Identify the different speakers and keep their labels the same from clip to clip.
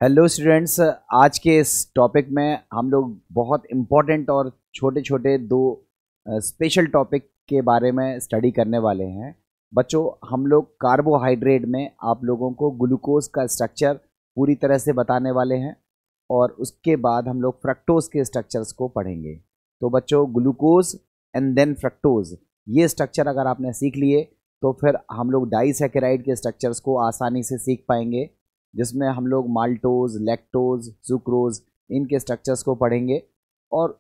Speaker 1: Hello students, आज के इस टॉपिक में हम लोग बहुत इम्पोर्टेंट और छोटे छोटे दो स्पेशल टॉपिक के बारे में स्टडी करने वाले हैं। बच्चों, हम लोग कार्बोहाइड्रेट में आप लोगों को ग्लूकोज का स्ट्रक्चर पूरी तरह से बताने वाले हैं और उसके बाद हम लोग फ्रक्टोज के स्ट्रक्चर्स को पढ़ेंगे। तो बच्चों, ग्लूकोज एंड देन फ्रक्टोज, ये स्ट्रक्चर अगर आपने सीख लिए तो फिर हम लोग डाइसैकेराइड के स्ट्रक्चर्स को आसानी से सीख पाएंगे, जिसमें हम लोग माल्टोज, लैक्टोज, सुक्रोज, इनके स्ट्रक्चर्स को पढ़ेंगे। और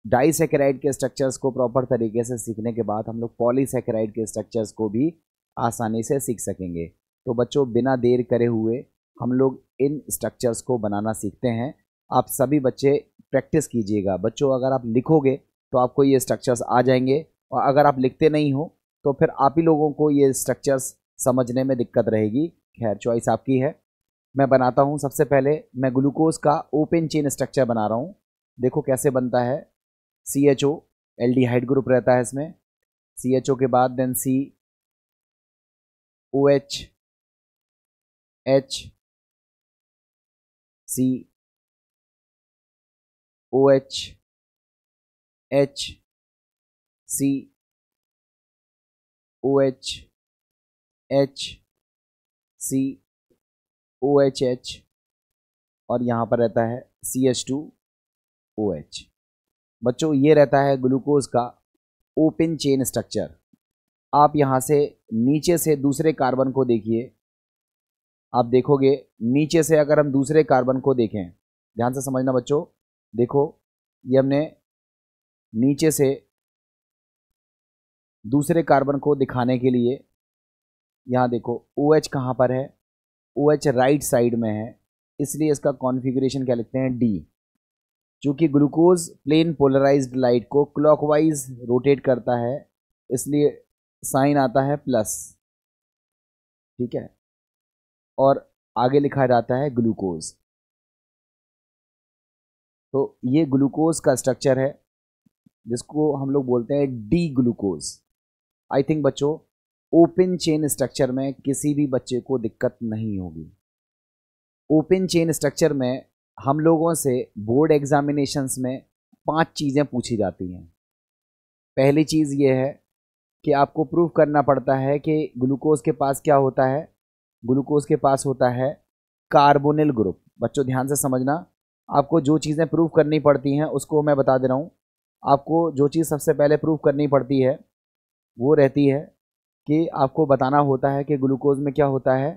Speaker 1: डाइसैकेराइड के स्ट्रक्चर्स को प्रॉपर तरीके से सीखने के बाद हम लोग पॉलीसैकेराइड के स्ट्रक्चर्स को भी आसानी से सीख सकेंगे। तो बच्चों, बिना देर करे हुए हम लोग इन स्ट्रक्चर्स को बनाना सीखते हैं। आप सभी बच्चे प्रैक्टिस कीजिएगा। बच्चों, अगर आप लिखोगे तो आपको ये स्ट्रक्चर्स आ जाएंगे, और अगर आप लिखते नहीं हो तो फिर आप ही लोगों को ये स्ट्रक्चर्स समझने में दिक्कत रहेगी। खैर, चॉइस आपकी है। मैं बनाता हूँ। सबसे पहले मैं ग्लूकोज का ओपन चेन स्ट्रक्चर बना रहा हूँ। देखो कैसे बनता है। CHO, एल्डिहाइड ग्रुप रहता है इसमें। CHO के बाद then C, OH, H, C, OH, H, C, OH, H, C, OHH, और यहाँ पर रहता है CH2OH। बच्चों, ये रहता है ग्लूकोज का ओपन चेन स्ट्रक्चर। आप यहाँ से नीचे से दूसरे कार्बन को देखिए। आप देखोगे नीचे से, अगर हम दूसरे कार्बन को देखें, ध्यान से समझना बच्चों। देखो, ये हमने नीचे से दूसरे कार्बन को दिखाने के लिए, यहाँ देखो OH कहाँ पर है। OH राइट साइड में है, इसलिए इसका कॉन्फ़िगरेशन क्या लिखते हैं, D। चूँकि ग्लूकोज प्लेन पोलराइज्ड लाइट को क्लॉकवाइज रोटेट करता है, इसलिए साइन आता है प्लस, ठीक है। और आगे लिखा जाता है ग्लूकोज। तो ये ग्लूकोज का स्ट्रक्चर है, जिसको हम लोग बोलते हैं डी ग्लूकोज। आई थिंक बच्चों, ओपन चेन स्ट्रक्चर में किसी भी बच्चे को दिक्कत नहीं होगी। ओपन चेन स्ट्रक्चर में हम लोगों से बोर्ड एग्जामिनेशंस में 5 चीज़ें पूछी जाती हैं। पहली चीज़ ये है कि आपको प्रूव करना पड़ता है कि ग्लूकोज के पास क्या होता है। ग्लूकोज के पास होता है कार्बोनिल ग्रुप। बच्चों, ध्यान से समझना। आपको जो चीज़ें प्रूव करनी पड़ती हैं उसको मैं बता दे रहा हूँ। आपको जो चीज़ सबसे पहले प्रूव करनी पड़ती है वो रहती है कि आपको बताना होता है कि ग्लूकोज में क्या होता है,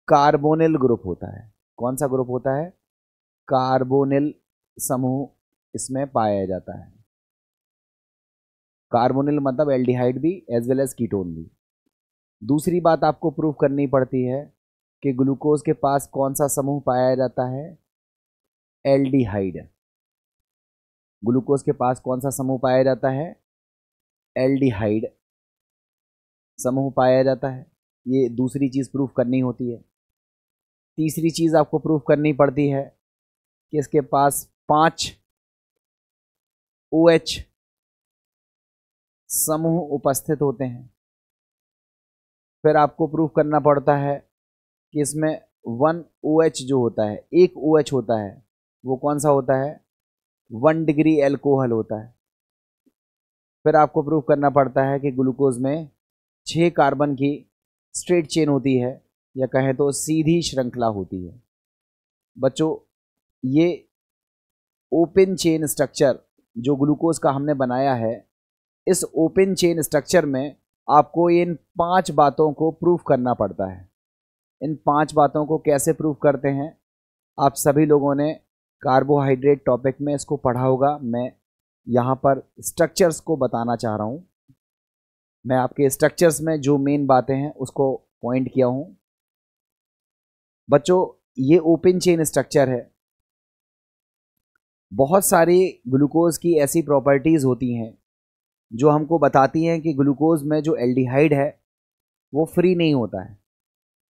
Speaker 1: कार्बोनिल ग्रुप होता है। कौन सा ग्रुप होता है? कार्बोनिल समूह इसमें पाया जाता है। कार्बोनिल मतलब एल्डिहाइड भी एज वेल एज कीटोन भी। दूसरी बात आपको प्रूव करनी पड़ती है कि ग्लूकोज के पास कौन सा समूह पाया जाता है, एल्डिहाइड। ग्लूकोज के पास कौन सा समूह पाया जाता है, एल्डिहाइड समूह पाया जाता है। ये दूसरी चीज़ प्रूफ करनी होती है। तीसरी चीज़ आपको प्रूफ करनी पड़ती है कि इसके पास 5 OH समूह उपस्थित होते हैं। फिर आपको प्रूफ करना पड़ता है कि इसमें 1 OH जो होता है, एक OH होता है, वो कौन सा होता है, 1 डिग्री एल्कोहल होता है। फिर आपको प्रूफ करना पड़ता है कि ग्लूकोज में 6 कार्बन की स्ट्रेट चेन होती है, या कहें तो सीधी श्रृंखला होती है। बच्चों, ये ओपन चेन स्ट्रक्चर जो ग्लूकोज का हमने बनाया है, इस ओपन चेन स्ट्रक्चर में आपको इन 5 बातों को प्रूफ करना पड़ता है। इन 5 बातों को कैसे प्रूफ करते हैं, आप सभी लोगों ने कार्बोहाइड्रेट टॉपिक में इसको पढ़ा होगा। मैं यहाँ पर स्ट्रक्चर्स को बताना चाह रहा हूँ। मैं आपके स्ट्रक्चर्स में जो मेन बातें हैं उसको पॉइंट किया हूँ। बच्चों, ये ओपन चेन स्ट्रक्चर है। बहुत सारी ग्लूकोज की ऐसी प्रॉपर्टीज़ होती हैं जो हमको बताती हैं कि ग्लूकोज में जो एल्डिहाइड है वो फ्री नहीं होता है।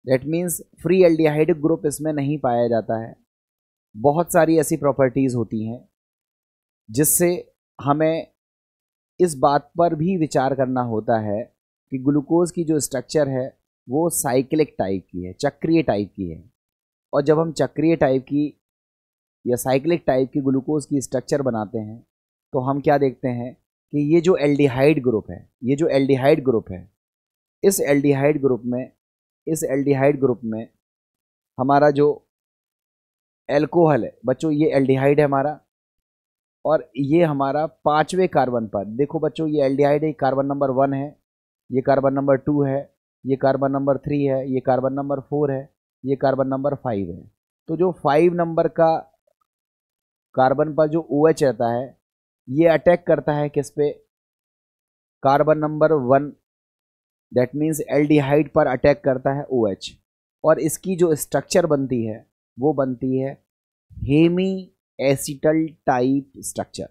Speaker 1: That means free aldehyde group इसमें नहीं पाया जाता है। बहुत सारी ऐसी प्रॉपर्टीज़ होती हैं जिससे हमें इस बात पर भी विचार करना होता है कि ग्लूकोज की जो स्ट्रक्चर है वो साइक्लिक टाइप की है, चक्रीय टाइप की है। और जब हम चक्रीय टाइप की या साइक्लिक टाइप की ग्लूकोज की स्ट्रक्चर बनाते हैं तो हम क्या देखते हैं कि ये जो एल्डिहाइड ग्रुप है, ये जो एल्डिहाइड ग्रुप है, इस एल्डिहाइड ग्रुप में हमारा जो एल्कोहल है बच्चों, ये एल्डिहाइड है हमारा, और ये हमारा 5वें कार्बन पर, देखो बच्चों ये एल्डिहाइड है, कार्बन नंबर 1 है, ये कार्बन नंबर 2 है, ये कार्बन नंबर 3 है, ये कार्बन नंबर 4 है, ये कार्बन नंबर 5 है। तो जो 5 नंबर का कार्बन पर जो OH रहता है, ये अटैक करता है किस पे, carbon number 1, that means aldehyde पर अटैक करता है OH, और इसकी जो स्ट्रक्चर बनती है वो बनती है हेमी एसिटल टाइप स्ट्रक्चर।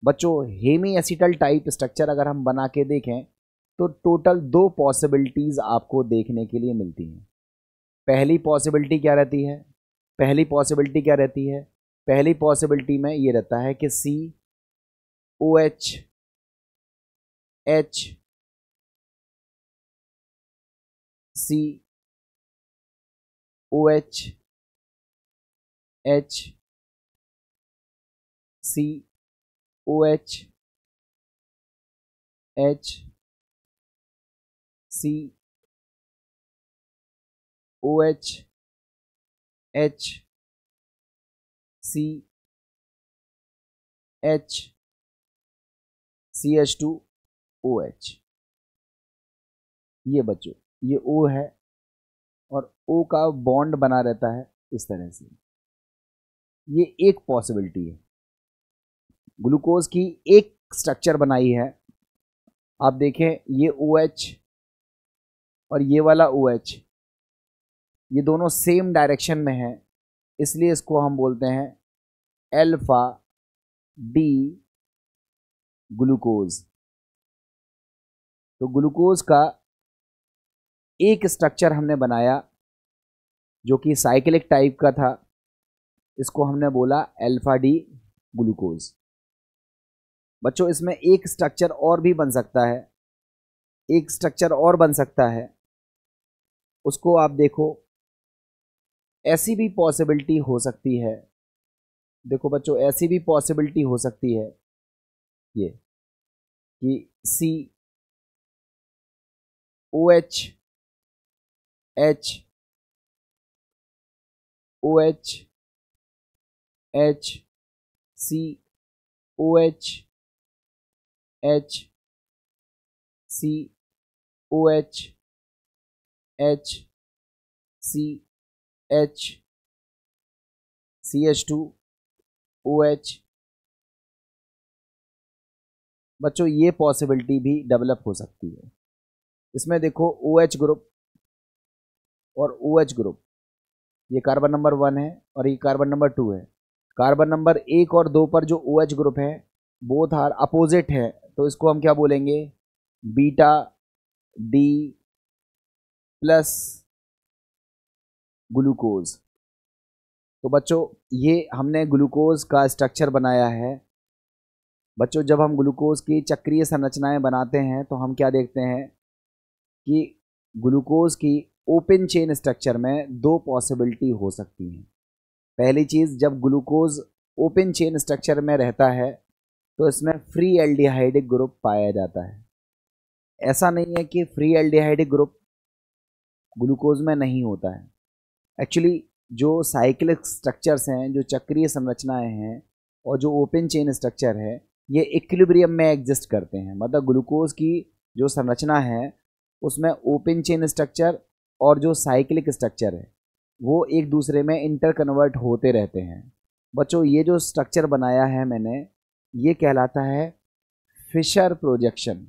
Speaker 1: बच्चों हेमी एसिटल टाइप स्ट्रक्चर अगर हम बना के देखें तो टोटल 2 पॉसिबिलिटीज़ आपको देखने के लिए मिलती हैं। पहली पॉसिबिलिटी क्या रहती है, पहली पॉसिबिलिटी में ये रहता है कि COH H COH H COH H COH H CH CH2OH। ये बच्चों ये O है और O का बॉन्ड बना रहता है इस तरह से। ये एक पॉसिबिलिटी है, ग्लूकोज की एक स्ट्रक्चर बनाई है। आप देखें ये OH और ये वाला OH, ये दोनों सेम डायरेक्शन में है, इसलिए इसको हम बोलते हैं अल्फा डी ग्लूकोज। तो ग्लूकोज का एक स्ट्रक्चर हमने बनाया जो कि साइक्लिक टाइप का था, इसको हमने बोला अल्फा डी ग्लूकोज। बच्चों इसमें एक स्ट्रक्चर और भी बन सकता है, एक स्ट्रक्चर और बन सकता है, उसको आप देखो, ऐसी भी पॉसिबिलिटी हो सकती है। देखो बच्चों ऐसी भी पॉसिबिलिटी हो सकती है ये कि COH H OH H COH H COH H CH CH2OH। बच्चों ये पॉसिबिलिटी भी डेवलप हो सकती है। इसमें देखो OH ग्रुप और OH ग्रुप, ये कार्बन नंबर 1 है और ये कार्बन नंबर 2 है। कार्बन नंबर 1 और 2 पर जो OH ग्रुप है बोथ आर अपोजिट है, तो इसको हम क्या बोलेंगे, बीटा डी प्लस ग्लूकोज। तो बच्चों ये हमने ग्लूकोज का स्ट्रक्चर बनाया है। बच्चों जब हम ग्लूकोज की चक्रीय संरचनाएं बनाते हैं तो हम क्या देखते हैं कि ग्लूकोज की ओपन चेन स्ट्रक्चर में 2 पॉसिबिलिटी हो सकती हैं। पहली चीज़, जब ग्लूकोज ओपन चेन स्ट्रक्चर में रहता है तो इसमें फ्री एल्डिहाइडिक ग्रुप पाया जाता है। ऐसा नहीं है कि फ्री एल्डिहाइडिक ग्रुप ग्लूकोज में नहीं होता है। एक्चुअली जो साइक्लिक स्ट्रक्चर्स हैं, जो चक्रीय संरचनाएं हैं और जो ओपन चेन स्ट्रक्चर है, ये इक्विलिब्रियम में एग्जिस्ट करते हैं। मतलब ग्लूकोज की जो संरचना है उसमें ओपन चेन स्ट्रक्चर और जो साइक्लिक स्ट्रक्चर है वो एक दूसरे में इंटरकन्वर्ट होते रहते हैं। बच्चों ये जो स्ट्रक्चर बनाया है मैंने, ये कहलाता है फिशर प्रोजेक्शन,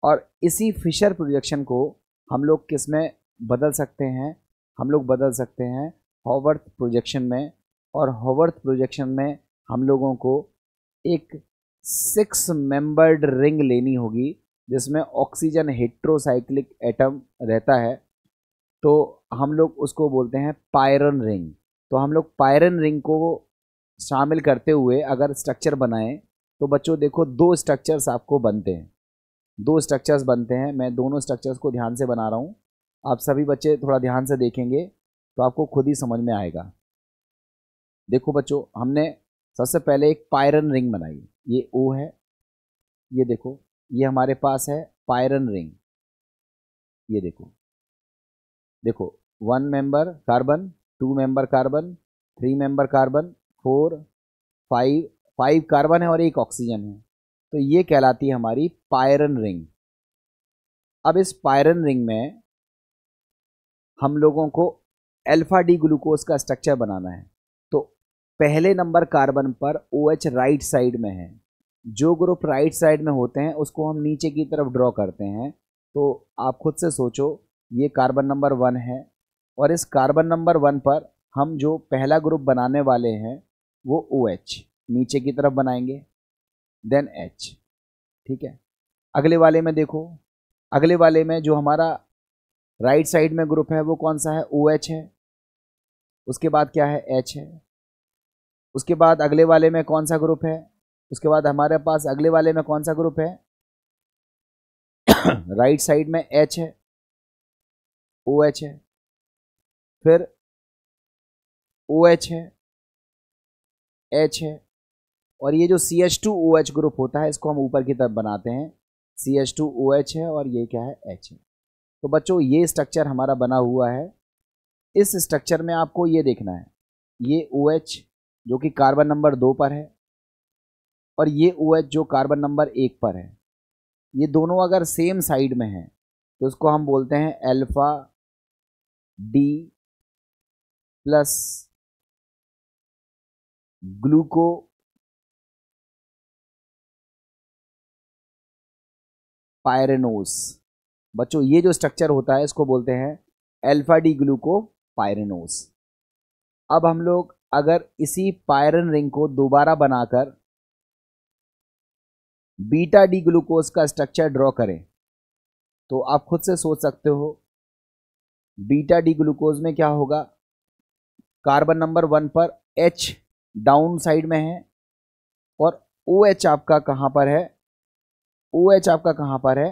Speaker 1: और इसी फिशर प्रोजेक्शन को हम लोग किस में बदल सकते हैं, हम लोग बदल सकते हैं हॉवर्थ प्रोजेक्शन में। और हॉवर्थ प्रोजेक्शन में हम लोगों को एक 6 मेंबर्ड रिंग लेनी होगी जिसमें ऑक्सीजन हेट्रोसाइक्लिक एटम रहता है, तो हम लोग उसको बोलते हैं पायरन रिंग। तो हम लोग पायरन रिंग को शामिल करते हुए अगर स्ट्रक्चर बनाएं तो बच्चों देखो 2 स्ट्रक्चर्स आपको बनते हैं, 2 स्ट्रक्चर्स बनते हैं। मैं दोनों स्ट्रक्चर्स को ध्यान से बना रहा हूँ, आप सभी बच्चे थोड़ा ध्यान से देखेंगे। तो आपको खुद ही समझ में आएगा। देखो बच्चों, हमने सबसे पहले एक पायरन रिंग बनाई, ये O है, ये देखो ये हमारे पास है पायरन रिंग। ये देखो देखो 1 member carbon, 2 member carbon, 3 member carbon, 4 5 carbon है और 1 ऑक्सीजन है। तो ये कहलाती है हमारी पायरन रिंग। अब इस पायरन रिंग में हम लोगों को अल्फा डी ग्लूकोज का स्ट्रक्चर बनाना है। तो पहले नंबर कार्बन पर OH राइट साइड में है। जो ग्रुप राइट साइड में होते हैं उसको हम नीचे की तरफ ड्रॉ करते हैं। तो आप खुद से सोचो, ये कार्बन नंबर 1 है और इस कार्बन नंबर 1 पर हम जो पहला ग्रुप बनाने वाले हैं वो OH नीचे की तरफ बनाएंगे, देन H। ठीक है, अगले वाले में देखो, अगले वाले में जो हमारा राइट साइड में ग्रुप है वो कौन सा है? OH है। उसके बाद क्या है? H है। उसके बाद अगले वाले में कौन सा ग्रुप है? उसके बाद हमारे पास अगले वाले में कौन सा ग्रुप है? राइट साइड में H है, OH है, फिर OH है, H है, और ये जो CH2OH ग्रुप होता है इसको हम ऊपर की तरफ बनाते हैं। CH2OH है और ये क्या है? H है। तो बच्चों ये स्ट्रक्चर हमारा बना हुआ है। इस स्ट्रक्चर में आपको ये देखना है, ये OH जो कि कार्बन नंबर 2 पर है और ये OH जो कार्बन नंबर 1 पर है, ये दोनों अगर सेम साइड में हैं तो इसको हम बोलते हैं अल्फा डी प्लस ग्लूको पायरेनोस। बच्चों ये जो स्ट्रक्चर होता है इसको बोलते हैं अल्फा डी ग्लूको पायरेनोस। अब हम लोग अगर इसी पायरन रिंग को दोबारा बनाकर बीटा डी ग्लूकोज का स्ट्रक्चर ड्रॉ करें तो आप खुद से सोच सकते हो बीटा डी ग्लूकोज में क्या होगा? कार्बन नंबर 1 पर H डाउन साइड में है और OH आपका कहां पर है? OH आपका कहां पर है?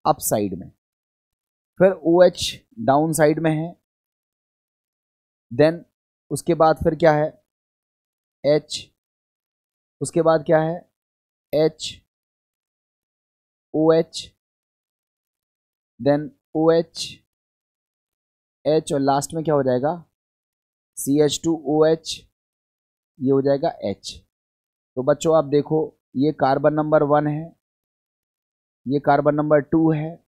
Speaker 1: अप साइड में। फिर OH डाउन साइड में है, देन उसके बाद फिर क्या है? H, उसके बाद क्या है? H, OH, then OH, H और लास्ट में क्या हो जाएगा? CH2OH, ये हो जाएगा H। तो बच्चों आप देखो, ये कार्बन नंबर 1 है, ये कार्बन नंबर 2 है,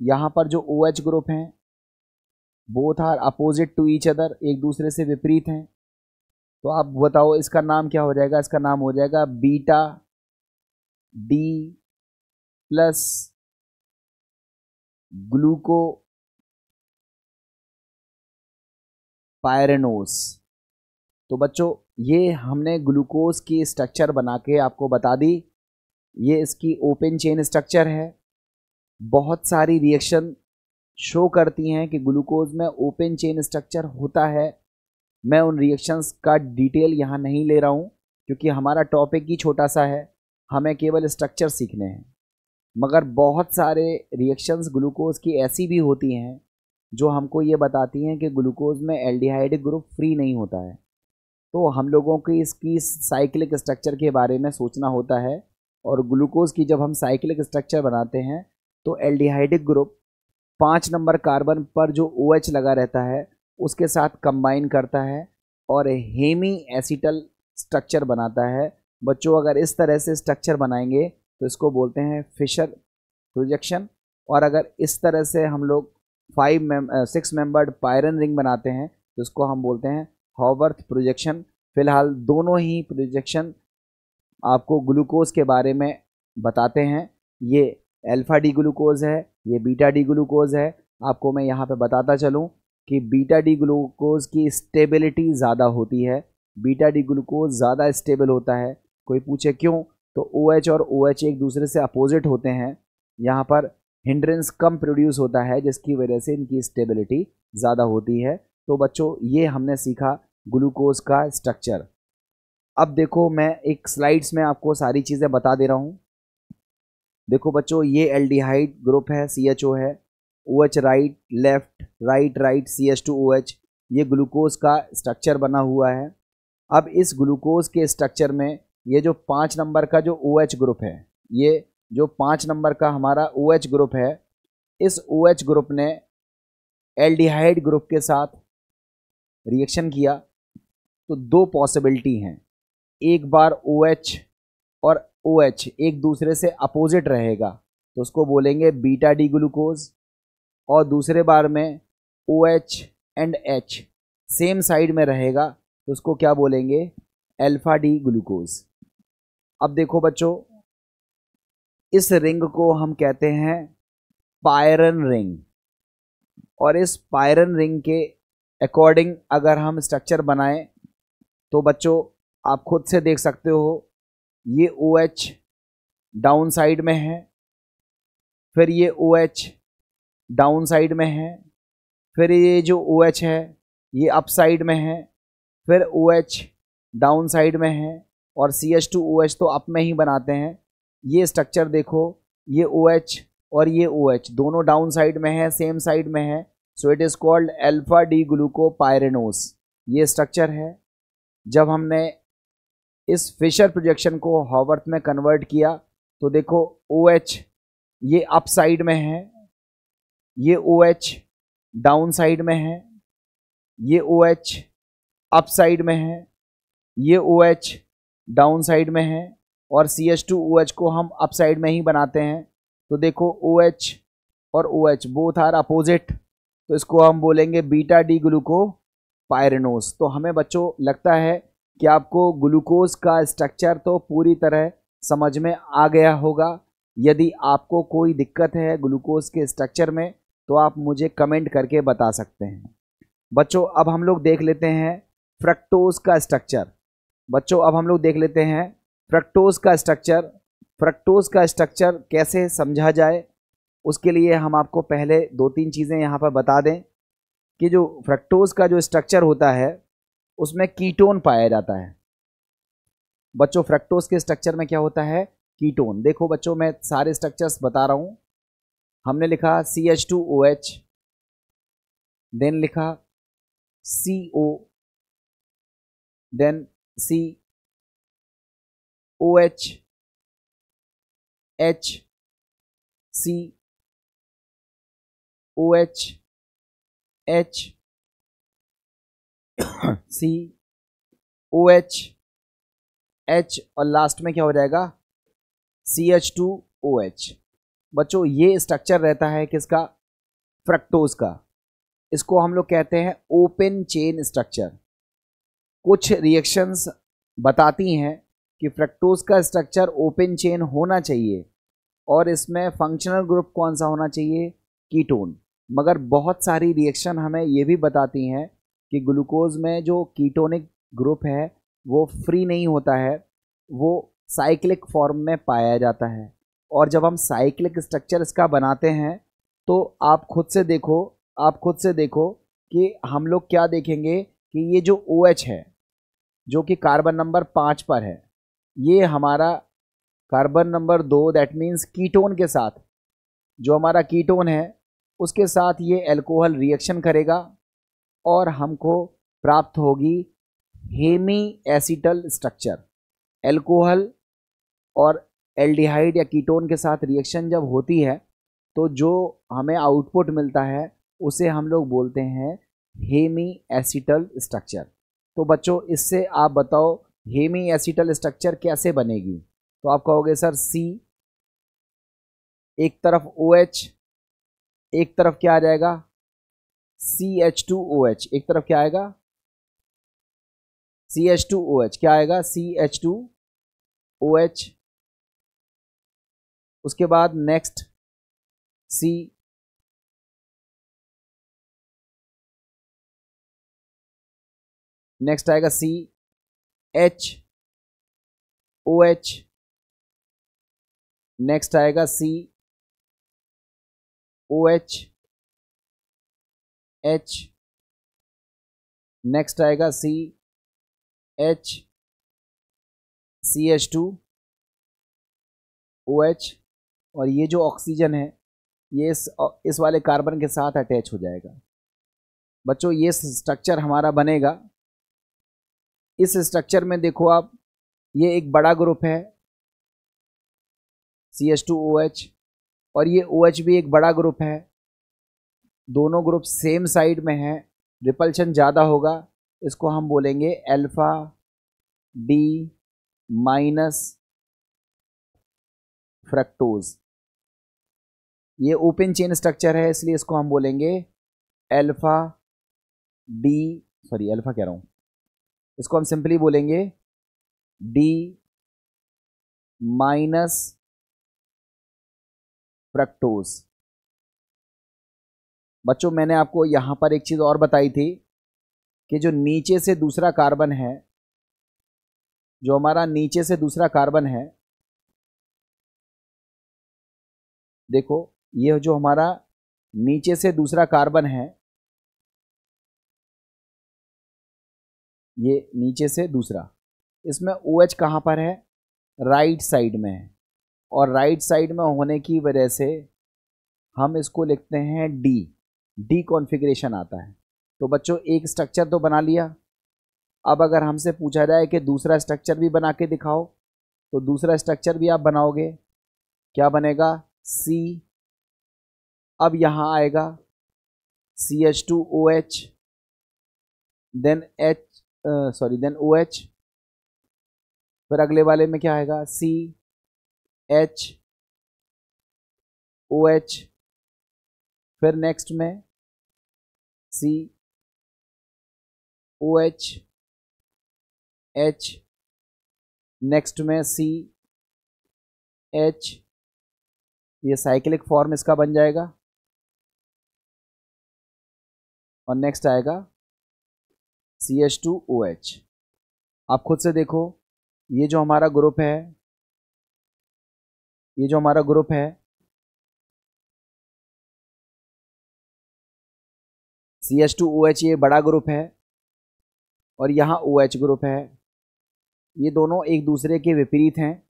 Speaker 1: यहाँ पर जो OH ग्रुप हैं both are opposite to each other, एक दूसरे से विपरीत हैं। तो आप बताओ इसका नाम क्या हो जाएगा? इसका नाम हो जाएगा बीटा डी प्लस ग्लूको पायरेनोस। तो बच्चों ये हमने ग्लूकोज की स्ट्रक्चर बना के आपको बता दी। ये इसकी ओपन चेन स्ट्रक्चर है। बहुत सारी रिएक्शन शो करती हैं कि ग्लूकोज में ओपन चेन स्ट्रक्चर होता है। मैं उन रिएक्शंस का डिटेल यहाँ नहीं ले रहा हूँ क्योंकि हमारा टॉपिक ही छोटा सा है, हमें केवल स्ट्रक्चर सीखने हैं। मगर बहुत सारे रिएक्शंस ग्लूकोज की ऐसी भी होती हैं जो हमको ये बताती हैं कि ग्लूकोज में एल्डिहाइड ग्रुप फ्री नहीं होता है। तो हम लोगों की इसकी साइक्लिक स्ट्रक्चर के बारे में सोचना होता है, और ग्लूकोज की जब हम साइक्लिक स्ट्रक्चर बनाते हैं तो एल्डिहाइडिक ग्रुप 5 नंबर कार्बन पर जो OH लगा रहता है उसके साथ कंबाइन करता है और हेमी एसिटल स्ट्रक्चर बनाता है। बच्चों अगर इस तरह से स्ट्रक्चर बनाएंगे तो इसको बोलते हैं फिशर प्रोजेक्शन, और अगर इस तरह से हम लोग 6 मेंबर्ड पायरन रिंग बनाते हैं तो इसको हम बोलते हैं हॉवर्थ प्रोजेक्शन। फिलहाल दोनों ही प्रोजेक्शन आपको ग्लूकोज के बारे में बताते हैं। ये अल्फा डी ग्लूकोज है, ये बीटा डी ग्लूकोज है। आपको मैं यहाँ पे बताता चलूँ कि बीटा डी ग्लूकोज की स्टेबिलिटी ज़्यादा होती है, बीटा डी ग्लूकोज ज़्यादा स्टेबल होता है। कोई पूछे क्यों, तो OH और OH एक दूसरे से अपोजिट होते हैं, यहाँ पर हिंड्रेंस कम प्रोड्यूस होता है जिसकी वजह से इनकी स्टेबिलिटी ज़्यादा होती है। तो बच्चों ये हमने सीखा ग्लूकोज का स्ट्रक्चर। अब देखो मैं एक स्लाइड्स में आपको सारी चीज़ें बता दे रहा हूँ। देखो बच्चों ये एल्डिहाइड ग्रुप है, CHO है, OH right left right right CH2OH, ये ग्लूकोज का स्ट्रक्चर बना हुआ है। अब इस ग्लूकोज के स्ट्रक्चर में ये जो 5 नंबर का जो OH ग्रुप है, ये जो 5 नंबर का हमारा OH ग्रुप है, इस OH ग्रुप ने एल्डिहाइड ग्रुप के साथ रिएक्शन किया तो दो पॉसिबिलिटी हैं। एक बार OH और OH एक दूसरे से अपोजिट रहेगा तो उसको बोलेंगे बीटा डी ग्लूकोज, और दूसरे बार में OH and H same side में रहेगा तो उसको क्या बोलेंगे, अल्फा डी ग्लूकोज। अब देखो बच्चों, इस रिंग को हम कहते हैं पायरन रिंग, और इस पायरन रिंग के अकॉर्डिंग अगर हम स्ट्रक्चर बनाएं तो बच्चों आप खुद से देख सकते हो, ये OH डाउन साइड में है, फिर ये OH डाउन साइड में है, फिर ये जो OH है ये अप साइड में है, फिर OH डाउन साइड में है, और CH2OH तो अप में ही बनाते हैं। ये स्ट्रक्चर देखो, ये OH और ये OH दोनों डाउन साइड में है, सेम साइड में है, so it is called alpha D glucopyranose, ये स्ट्रक्चर है। जब हमने इस फिशर प्रोजेक्शन को हॉवर्थ में कन्वर्ट किया तो देखो OH ये अप साइड में है, ये OH डाउन साइड में है, ये OH अप साइड में है, ये OH डाउन साइड में है, और CH2OH को हम अप साइड में ही बनाते हैं। तो देखो OH और OH बोथ आर अपोजिट, तो इसको हम बोलेंगे बीटा डी ग्लूकोपायरेनोस। तो हमें बच्चों लगता है कि आपको ग्लूकोज का स्ट्रक्चर तो पूरी तरह समझ में आ गया होगा। यदि आपको कोई दिक्कत है ग्लूकोज के स्ट्रक्चर में तो आप मुझे कमेंट करके बता सकते हैं। बच्चों अब हम लोग देख लेते हैं फ्रक्टोज का स्ट्रक्चर। बच्चों अब हम लोग देख लेते हैं फ्रक्टोज का स्ट्रक्चर। फ्रक्टोज का स्ट्रक्चर कैसे समझा जाए, उसके लिए हम आपको पहले 2-3 चीज़ें यहाँ पर बता दें कि जो फ्रक्टोज का जो स्ट्रक्चर होता है उसमें कीटोन पाया जाता है। बच्चों फ्रक्टोज के स्ट्रक्चर में क्या होता है, कीटोन। देखो बच्चों मैं सारे स्ट्रक्चर्स बता रहा हूँ। हमने लिखा CH2OH, देन लिखा CO, then COH, H, C, OH, H, C, OH, H, और लास्ट में क्या हो जाएगा CH2OH। बच्चों ये स्ट्रक्चर रहता है किसका, फ्रक्टोज का। इसको हम लोग कहते हैं ओपन चेन स्ट्रक्चर। कुछ रिएक्शंस बताती हैं कि फ्रक्टोज का स्ट्रक्चर ओपन चेन होना चाहिए और इसमें फंक्शनल ग्रुप कौन सा होना चाहिए, कीटोन। मगर बहुत सारी रिएक्शन हमें ये भी बताती हैं कि ग्लूकोज में जो कीटोनिक ग्रुप है वो फ्री नहीं होता है, वो साइक्लिक फॉर्म में पाया जाता है। और जब हम साइक्लिक स्ट्रक्चर इसका बनाते हैं तो आप खुद से देखो कि हम लोग क्या देखेंगे कि ये जो OH है जो कि कार्बन नंबर 5 पर है, ये हमारा carbon number 2 that means ketone के साथ, जो हमारा कीटोन है उसके साथ ये अल्कोहल रिएक्शन करेगा और हमको प्राप्त होगी हेमी एसिटल स्ट्रक्चर। अल्कोहल और एल्डिहाइड या कीटोन के साथ रिएक्शन जब होती है तो जो हमें आउटपुट मिलता है उसे हम लोग बोलते हैं हेमी एसिटल स्ट्रक्चर। तो बच्चों इससे आप बताओ हेमी एसिटल स्ट्रक्चर कैसे बनेगी। तो आप कहोगे सर C, एक तरफ OH, एक तरफ क्या आ जाएगा CH2OH, एक तरफ क्या आएगा CH2OH, क्या आएगा CH2OH, उसके बाद नेक्स्ट C, नेक्स्ट आएगा CHOH, नेक्स्ट आएगा COH, H, नेक्स्ट आएगा CH, CH2OH, और ये जो ऑक्सीजन है ये इस वाले कार्बन के साथ अटैच हो जाएगा। बच्चों ये स्ट्रक्चर हमारा बनेगा। इस स्ट्रक्चर में देखो आप, ये एक बड़ा ग्रुप है CH2OH, और ये OH भी एक बड़ा ग्रुप है। दोनों ग्रुप सेम साइड में हैं, रिपल्शन ज़्यादा होगा, इसको हम बोलेंगे अल्फा डी माइनस फ्रक्टोज। ये ओपन चेन स्ट्रक्चर है, इसलिए इसको हम बोलेंगे अल्फा डी, सॉरी अल्फा कह रहा हूँ, इसको हम सिंपली बोलेंगे डी माइनस फ्रक्टोज। बच्चों मैंने आपको यहां पर एक चीज और बताई थी कि जो नीचे से दूसरा कार्बन है, जो हमारा नीचे से दूसरा कार्बन है, देखो ये जो हमारा नीचे से दूसरा कार्बन है, ये नीचे से दूसरा, इसमें OH कहां पर है? राइट साइड में है, और राइट साइड में होने की वजह से हम इसको लिखते हैं डी कॉन्फ़िगरेशन आता है। तो बच्चों एक स्ट्रक्चर तो बना लिया। अब अगर हमसे पूछा जाए कि दूसरा स्ट्रक्चर भी बना के दिखाओ, तो दूसरा स्ट्रक्चर भी आप बनाओगे, क्या बनेगा? C, अब यहां आएगा CH2OH, देन देन OH, फिर अगले वाले में क्या आएगा? CHOH, फिर नेक्स्ट में COH, H, नेक्स्ट में CH, ये साइक्लिक फॉर्म इसका बन जाएगा, और नेक्स्ट आएगा CH2OH। आप खुद से देखो, ये जो हमारा ग्रुप है, ये जो हमारा ग्रुप है CH2OH, ये बड़ा ग्रुप है, और यहाँ OH ग्रुप है। ये दोनों एक दूसरे के विपरीत हैं,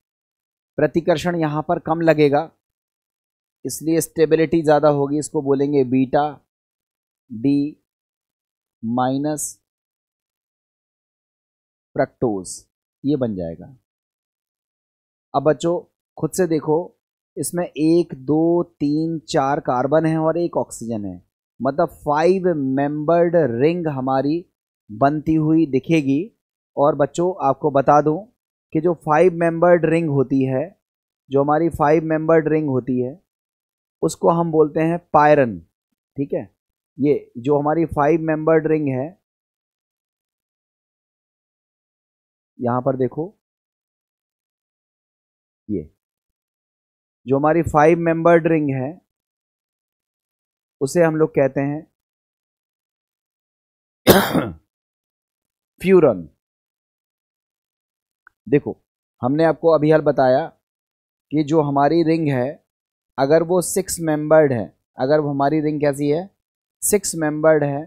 Speaker 1: प्रतिकर्षण यहाँ पर कम लगेगा, इसलिए स्टेबिलिटी ज़्यादा होगी। इसको बोलेंगे बीटा डी माइनस फ्रक्टोज, ये बन जाएगा। अब बच्चों खुद से देखो, इसमें 1 2 3 4 कार्बन है और एक ऑक्सीजन है, मतलब 5 मेंबर्ड रिंग हमारी बनती हुई दिखेगी। और बच्चों आपको बता दूं कि जो 5 मेंबर्ड रिंग होती है, जो हमारी 5 मेंबर्ड रिंग होती है, उसको हम बोलते हैं पायरन। ठीक है, ये जो हमारी 5 मेंबर्ड रिंग है, यहां पर देखो, ये जो हमारी 5 मेंबर्ड रिंग है, उसे हम लोग कहते हैं फ्यूरन। देखो हमने आपको अभी हाल बताया कि जो हमारी रिंग है, अगर वो 6 मेंबर्ड है, अगर वो हमारी रिंग कैसी है? 6 मेंबर्ड है,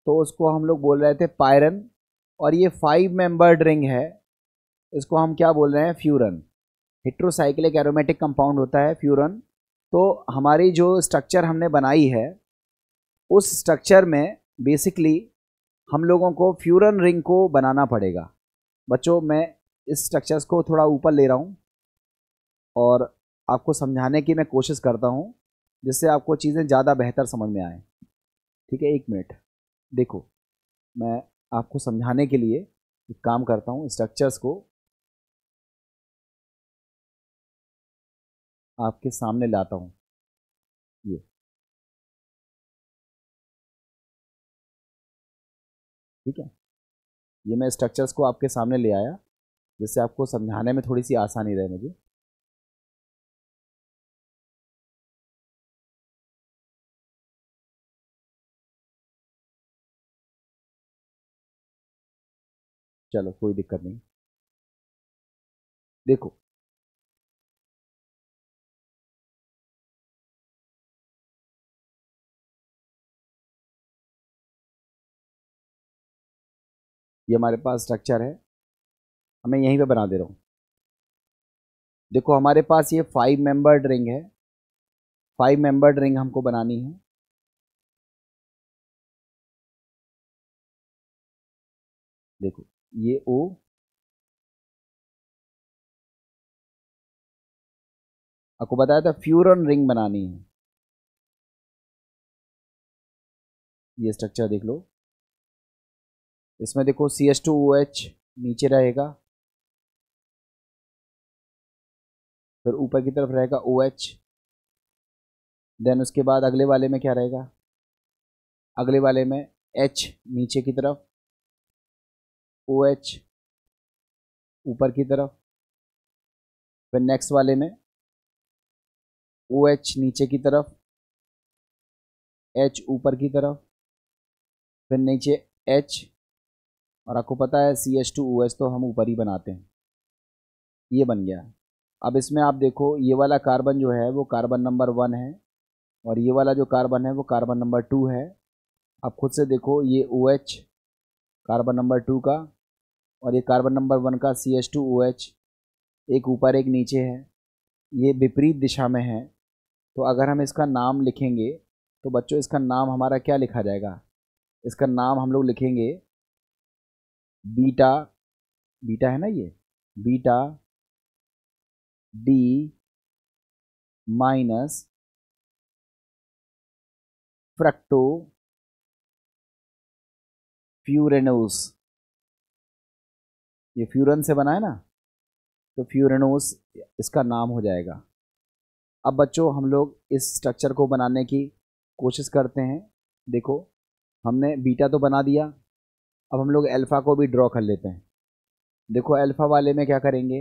Speaker 1: तो उसको हम लोग बोल रहे थे पायरन। और ये 5 मेंबर्ड रिंग है, इसको हम क्या बोल रहे हैं? फ्यूरन। हेट्रोसाइक्लिक एरोमेटिक कंपाउंड होता है फ्यूरन। तो हमारी जो स्ट्रक्चर हमने बनाई है, उस स्ट्रक्चर में बेसिकली हम लोगों को फ्यूरन रिंग को बनाना पड़ेगा। बच्चों मैं इस स्ट्रक्चर्स को थोड़ा ऊपर ले रहा हूँ और आपको समझाने की मैं कोशिश करता हूँ, जिससे आपको चीज़ें ज़्यादा बेहतर समझ में आए। ठीक है, 1 मिनट देखो, मैं आपको समझाने के लिए एक काम करता हूँ, स्ट्रक्चर्स को आपके सामने लाता हूँ। ये ठीक है, ये मैं स्ट्रक्चर्स को आपके सामने ले आया, जिससे आपको समझाने में थोड़ी सी आसानी रहे मुझे। चलो कोई दिक्कत नहीं। देखो ये हमारे पास स्ट्रक्चर है, मैं यहीं पे बना दे रहा हूँ। देखो हमारे पास ये 5 मेंबर्ड रिंग है, 5 मेंबर्ड रिंग हमको बनानी है। देखो ये O, आपको बताया था फ्यूरन रिंग बनानी है। ये स्ट्रक्चर देख लो, इसमें देखो CH2OH नीचे रहेगा, फिर ऊपर की तरफ रहेगा OH, देन उसके बाद अगले वाले में क्या रहेगा, अगले वाले में H नीचे की तरफ, OH ऊपर की तरफ, फिर नेक्स्ट वाले में OH नीचे की तरफ, H ऊपर की तरफ, फिर नीचे H, और आपको पता है CH2OH तो हम ऊपर ही बनाते हैं। ये बन गया। अब इसमें आप देखो ये वाला कार्बन जो है वो कार्बन नंबर 1 है, और ये वाला जो कार्बन है वो कार्बन नंबर 2 है। आप खुद से देखो ये OH कार्बन नंबर 2 का, और ये कार्बन नंबर 1 का CH2OH, एक ऊपर एक नीचे है, ये विपरीत दिशा में है। तो अगर हम इसका नाम लिखेंगे तो बच्चों इसका नाम हमारा क्या लिखा जाएगा, इसका नाम हम लोग लिखेंगे बीटा, बीटा है ना ये, बीटा डी माइनस फ्रक्टो फ्यूरेनोस। ये फ्यूरन से बना है ना, तो फ्यूरेनोस इसका नाम हो जाएगा। अब बच्चों हम लोग इस स्ट्रक्चर को बनाने की कोशिश करते हैं। देखो हमने बीटा तो बना दिया, अब हम लोग अल्फ़ा को भी ड्रॉ कर लेते हैं। देखो अल्फ़ा वाले में क्या करेंगे,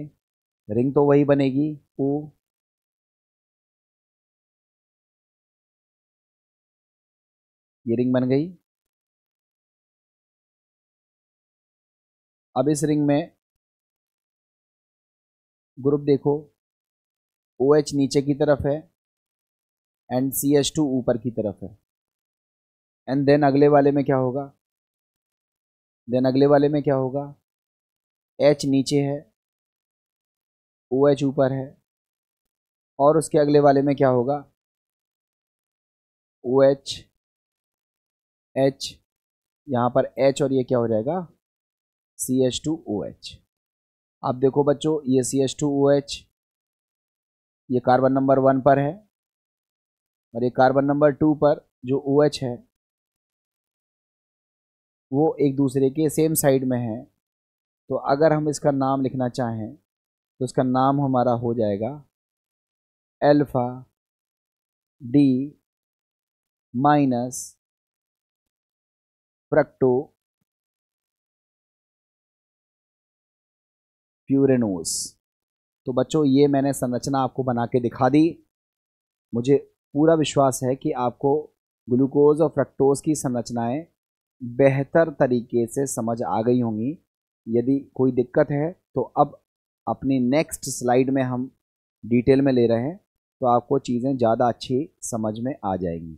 Speaker 1: रिंग तो वही बनेगी O, ये रिंग बन गई। अब इस रिंग में ग्रुप देखो, OH नीचे की तरफ है एंड CH2 ऊपर की तरफ है, एंड देन अगले वाले में क्या होगा, देन अगले वाले में क्या होगा, H नीचे है, OH ऊपर है, और उसके अगले वाले में क्या होगा, OH H, यहाँ पर H और ये क्या हो जाएगा CH2OH। अब देखो बच्चों ये CH2OH ये कार्बन नंबर 1 पर है, और ये कार्बन नंबर 2 पर जो OH है वो एक दूसरे के सेम साइड में है। तो अगर हम इसका नाम लिखना चाहें तो इसका नाम हमारा हो जाएगा अल्फा डी माइनस फ्रक्टो फ्यूरेनोस। तो बच्चों ये मैंने संरचना आपको बना के दिखा दी। मुझे पूरा विश्वास है कि आपको ग्लूकोज और फ्रक्टोज की संरचनाएं बेहतर तरीके से समझ आ गई होंगी। यदि कोई दिक्कत है तो अब अपनी नेक्स्ट स्लाइड में हम डिटेल में ले रहे हैं, तो आपको चीज़ें ज़्यादा अच्छी समझ में आ जाएंगी।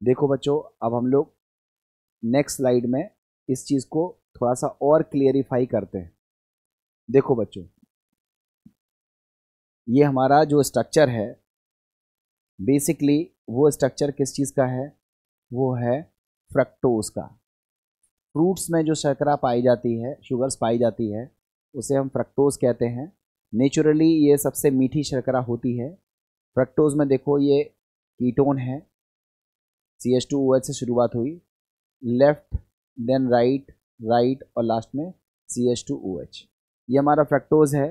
Speaker 1: देखो बच्चों अब हम लोग नेक्स्ट स्लाइड में इस चीज़ को थोड़ा सा और क्लियरिफाई करते हैं। देखो बच्चों ये हमारा जो स्ट्रक्चर है बेसिकली वो स्ट्रक्चर किस चीज़ का है, वो है फ्रक्टोज का। फ्रूट्स में जो शर्करा पाई जाती है, शुगर्स पाई जाती है, उसे हम फ्रक्टोज कहते हैं। नेचुरली ये सबसे मीठी शर्करा होती है। फ्रक्टोज में देखो ये कीटोन है, CH2OH से शुरुआत हुई, लेफ्ट देन राइट, राइट और लास्ट में CH2OH। ये हमारा फ्रक्टोज है।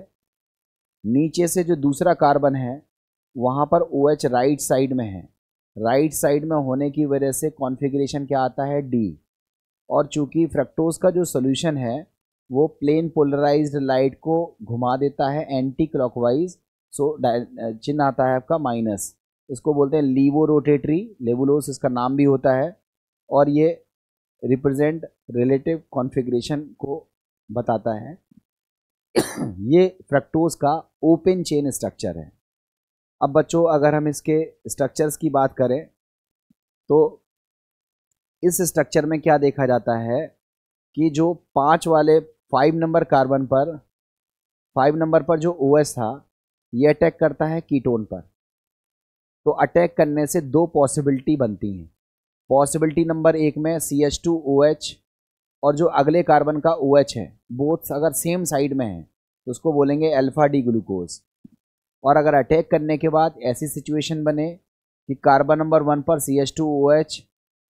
Speaker 1: नीचे से जो दूसरा कार्बन है वहाँ पर OH राइट साइड में है। राइट साइड में होने की वजह से कॉन्फ़िगरेशन क्या आता है D, और चूंकि फ्रक्टोज का जो सोल्यूशन है वो प्लेन पोलराइज्ड लाइट को घुमा देता है एंटी क्लॉकवाइज, सो चिन्ह आता है आपका माइनस। इसको बोलते हैं लीवो रोटेटरी लेवुलोस, इसका नाम भी होता है, और ये रिप्रेजेंट रिलेटिव कॉन्फ़िगरेशन को बताता है। ये फ्रक्टोज का ओपन चेन स्ट्रक्चर है। अब बच्चों अगर हम इसके स्ट्रक्चर्स की बात करें तो इस स्ट्रक्चर में क्या देखा जाता है कि जो 5 नंबर कार्बन पर 5 नंबर पर जो OH था ये अटैक करता है कीटोन पर, तो अटैक करने से दो पॉसिबिलिटी बनती हैं। पॉसिबिलिटी नंबर एक में CH2OH और जो अगले कार्बन का OH है, बोथ अगर सेम साइड में है तो उसको बोलेंगे अल्फा डी ग्लूकोज। और अगर अटैक करने के बाद ऐसी सिचुएशन बने कि कार्बन नंबर 1 पर CH2OH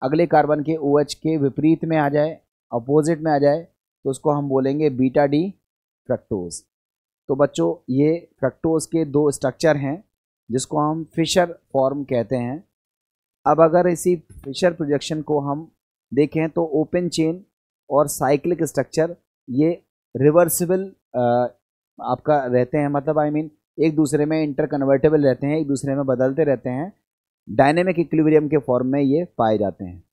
Speaker 1: अगले कार्बन के OH के विपरीत में आ जाए, अपोजिट में आ जाए, तो उसको हम बोलेंगे बीटा डी फ्रक्टोज। तो बच्चों ये फ्रक्टोज के दो स्ट्रक्चर हैं जिसको हम फिशर फॉर्म कहते हैं। अब अगर इसी फिशर प्रोजेक्शन को हम देखें तो ओपन चेन और साइक्लिक स्ट्रक्चर ये रिवर्सिबल आपका रहते हैं, मतलब एक दूसरे में इंटरकन्वर्टेबल रहते हैं, एक दूसरे में बदलते रहते हैं, डायनेमिक इक्विलिब्रियम के फॉर्म में ये पाए जाते हैं।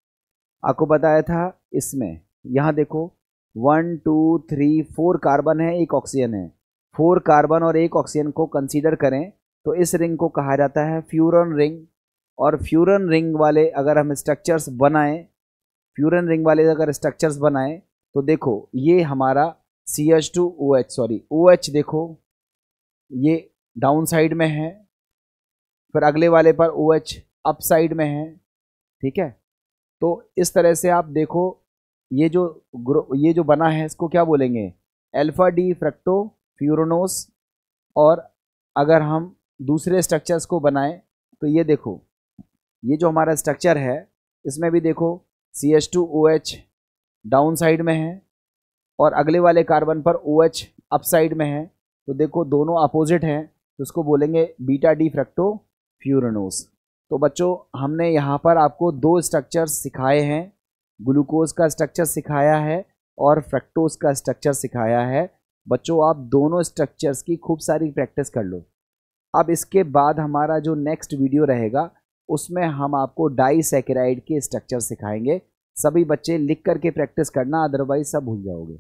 Speaker 1: आपको बताया था इसमें, यहाँ देखो 1 2 3 4 कार्बन है, एक ऑक्सीजन है। 4 कार्बन और एक ऑक्सीजन को कंसीडर करें तो इस रिंग को कहा जाता है फ्यूरन रिंग। और फ्यूरन रिंग वाले अगर हम स्ट्रक्चर्स बनाएं, फ्यूरन रिंग वाले अगर स्ट्रक्चर्स बनाएं तो देखो ये हमारा OH देखो ये डाउन साइड में है, फिर अगले वाले पर OH अप साइड में है, ठीक है। तो इस तरह से आप देखो ये जो बना है इसको क्या बोलेंगे, अल्फा डी फ्रक्टो फ्यूरनोस। और अगर हम दूसरे स्ट्रक्चर्स को बनाएं तो ये देखो ये जो हमारा स्ट्रक्चर है इसमें भी देखो CH2OH डाउन साइड में है और अगले वाले कार्बन पर OH अप साइड में है, तो देखो दोनों अपोजिट हैं, तो उसको बोलेंगे बीटा डी फ्रक्टो फ्यूरनोस। तो बच्चों हमने यहाँ पर आपको दो स्ट्रक्चर्स सिखाए हैं, ग्लूकोज का स्ट्रक्चर सिखाया है और फ्रक्टोज का स्ट्रक्चर सिखाया है। बच्चों आप दोनों स्ट्रक्चर्स की खूब सारी प्रैक्टिस कर लो। अब इसके बाद हमारा जो नेक्स्ट वीडियो रहेगा उसमें हम आपको डाइसैकेराइड के स्ट्रक्चर सिखाएंगे। सभी बच्चे लिख करके प्रैक्टिस करना, अदरवाइज सब भूल जाओगे।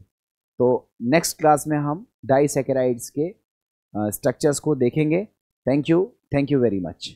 Speaker 1: तो नेक्स्ट क्लास में हम डाइसैकेराइड्स के स्ट्रक्चर्स को देखेंगे। Thank you very much.